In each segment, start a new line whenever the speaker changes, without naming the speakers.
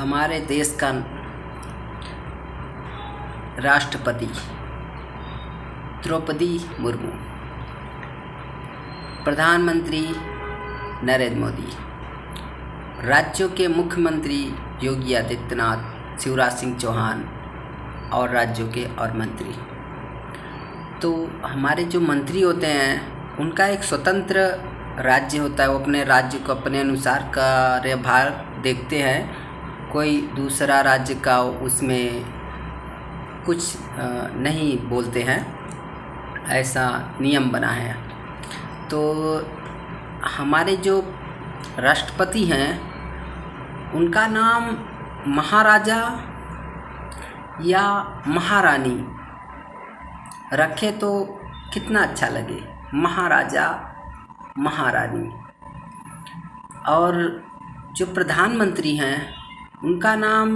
हमारे देश का राष्ट्रपति द्रौपदी मुर्मू, प्रधानमंत्री नरेंद्र मोदी, राज्यों के मुख्यमंत्री योगी आदित्यनाथ, शिवराज सिंह चौहान और राज्यों के और मंत्री। तो हमारे जो मंत्री होते हैं उनका एक स्वतंत्र राज्य होता है। वो अपने राज्य को अपने अनुसार कार्यभार देखते हैं। कोई दूसरा राज्य का उसमें कुछ नहीं बोलते हैं, ऐसा नियम बना है। तो हमारे जो राष्ट्रपति हैं उनका नाम महाराजा या महारानी रखे तो कितना अच्छा लगे, महाराजा महारानी। और जो प्रधानमंत्री हैं उनका नाम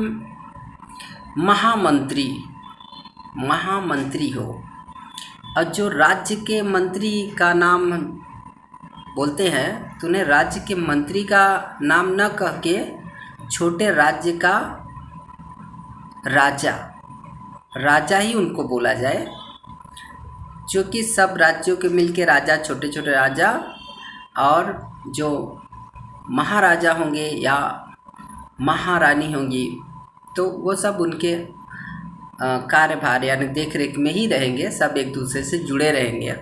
महामंत्री हो। और जो राज्य के मंत्री का नाम बोलते हैं तो उन्हें राज्य के मंत्री का नाम न कह के छोटे राज्य का राजा ही उनको बोला जाए, जो कि सब राज्यों के मिलके राजा, छोटे छोटे राजा, और जो महाराजा होंगे या महारानी होंगी तो वो सब उनके कार्यभार यानी देख रेख में ही रहेंगे, सब एक दूसरे से जुड़े रहेंगे।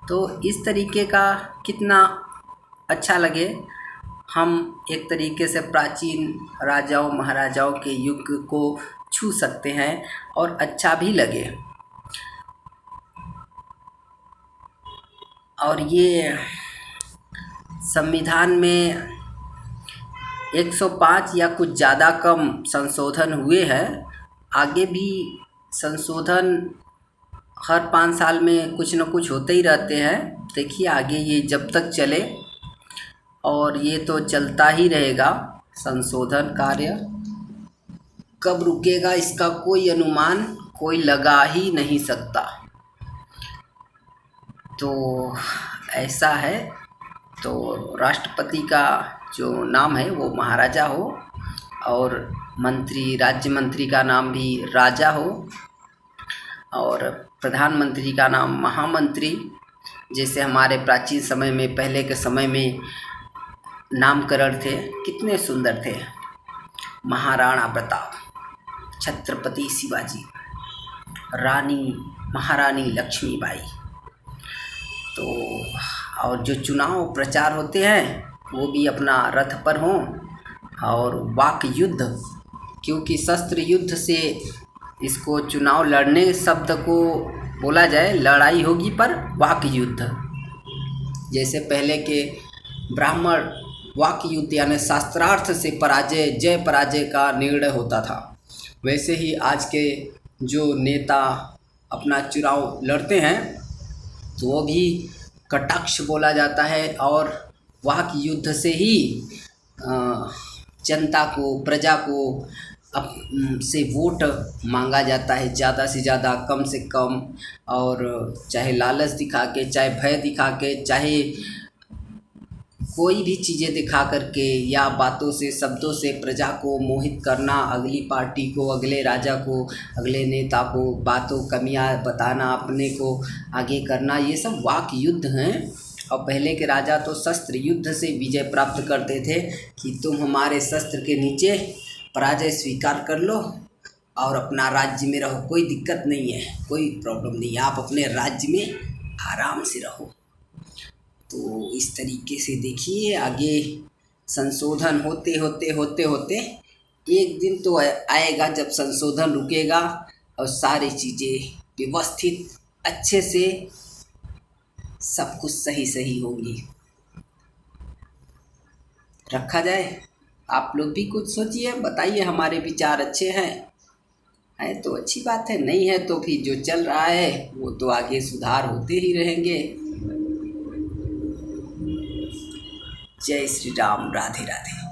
तो इस तरीके का कितना अच्छा लगे, हम एक तरीके से प्राचीन राजाओं महाराजाओं के युग को छू सकते हैं और अच्छा भी लगे। और ये संविधान में 105 या कुछ ज़्यादा कम संशोधन हुए हैं। आगे भी संशोधन हर 5 साल में कुछ न कुछ होते ही रहते हैं। देखिए आगे ये जब तक चले, और ये तो चलता ही रहेगा। संशोधन कार्य कब रुकेगा इसका कोई अनुमान कोई लगा ही नहीं सकता। तो ऐसा है। तो राष्ट्रपति का जो नाम है वो महाराजा हो, और मंत्री राज्य मंत्री का नाम भी राजा हो, और प्रधानमंत्री का नाम महामंत्री। जैसे हमारे प्राचीन समय में, पहले के समय में नामकरण थे, कितने सुंदर थे। महाराणा प्रताप, छत्रपति शिवाजी, महारानी लक्ष्मीबाई। तो और जो चुनाव प्रचार होते हैं वो भी अपना रथ पर हों, और वाक युद्ध, क्योंकि शस्त्र युद्ध से इसको चुनाव लड़ने शब्द को बोला जाए, लड़ाई होगी पर वाक युद्ध। जैसे पहले के ब्राह्मण वाक युद्ध यानी शास्त्रार्थ से जय पराजय का निर्णय होता था, वैसे ही आज के जो नेता अपना चुनाव लड़ते हैं तो वो भी कटाक्ष बोला जाता है, और वाक युद्ध से ही जनता को, प्रजा को से वोट मांगा जाता है, ज़्यादा से ज़्यादा, कम से कम। और चाहे लालच दिखा के, चाहे भय दिखा के, चाहे कोई भी चीज़ें दिखा करके या बातों से, शब्दों से प्रजा को मोहित करना, अगली पार्टी को, अगले राजा को, अगले नेता को बातों कमियां बताना, अपने को आगे करना, ये सब वाक युद्ध हैं। और पहले के राजा तो शस्त्र युद्ध से विजय प्राप्त करते थे कि तुम हमारे शस्त्र के नीचे पराजय स्वीकार कर लो और अपना राज्य में रहो, कोई दिक्कत नहीं है, कोई प्रॉब्लम नहीं है, आप अपने राज्य में आराम से रहो। तो इस तरीके से देखिए आगे संशोधन होते एक दिन तो आएगा जब संशोधन रुकेगा और सारी चीज़ें व्यवस्थित अच्छे से सब कुछ सही होगी। रखा जाए। आप लोग भी कुछ सोचिए, बताइए। हमारे विचार अच्छे हैं, है तो अच्छी बात है, नहीं है तो फिर जो चल रहा है वो तो आगे सुधार होते ही रहेंगे। जय श्री राम, राधे राधे।